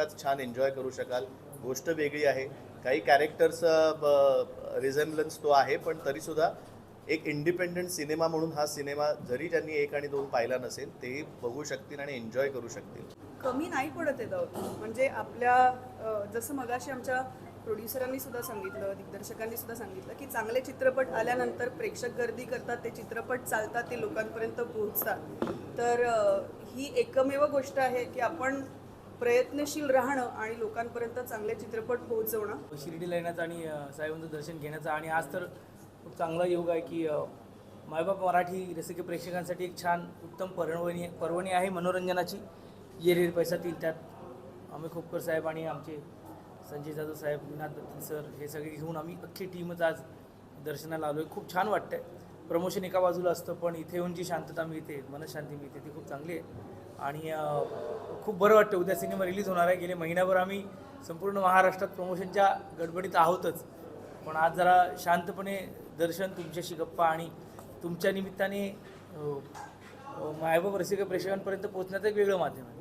खरंच छान एन्जॉय करू शकाल. गोष्ट वेगळी आहे. काही कॅरेक्टर्स रिझेम्बलन्स तो आहे, पण तरीसुद्धा एक इंडिपेंडंट सिनेमा म्हणून हा सिनेमा जरी ज्यांनी 1 आणि 2 पाहिला नसेल तेही बघू शकतील आणि एन्जॉय करू शकतील. कमी नाही पडत आहे म्हणजे आपल्या जसं मगाशी आमच्या प्रोड्युसरांनी सुद्धा सांगितलं, दिग्दर्शकांनी सुद्धा सांगितलं की चांगले चित्रपट आल्यानंतर प्रेक्षक गर्दी करतात, ते चित्रपट चालतात, ते लोकांपर्यंत पोहोचतात. तर ही एकमेव गोष्ट आहे की आपण प्रयत्नशील राहणं आणि लोकांपर्यंत चांगले चित्रपट पोहोचवणं. शिर्डीला येण्याचं आणि साईबाबांचं दर्शन घेण्याचं, आणि आज तर खूप चांगला योग आहे की मायबाप मराठी रसिक प्रेक्षकांसाठी एक छान उत्तम पर्वणी आहे मनोरंजनाची. ये रे पैसा 3 त्यात अमित खोपकर साहेब आणि आमचे संजय जाधव साहेब, विनाथ दत्त सर, हे सगळे घेऊन आम्ही अख्खी टीमच आज दर्शनाला आलो आहे. खूप छान वाटतं आहे. प्रमोशन एका बाजूला असतं, पण इथे येऊन जी शांतता मिळते, मनशांती मिळते, ती खूप चांगली आहे. आणि खूप बरं वाटतं. उद्या सिनेमा रिलीज होणार आहे. गेले महिनाभर आम्ही संपूर्ण महाराष्ट्रात प्रमोशनच्या गडबडीत आहोतच, पण आज जरा शांतपणे दर्शन, तुमच्याशी गप्पा आणि तुमच्या निमित्ताने मायबाप रसिक प्रेक्षकांपर्यंत पोहोचण्याचं एक वेगळं माध्यम आहे.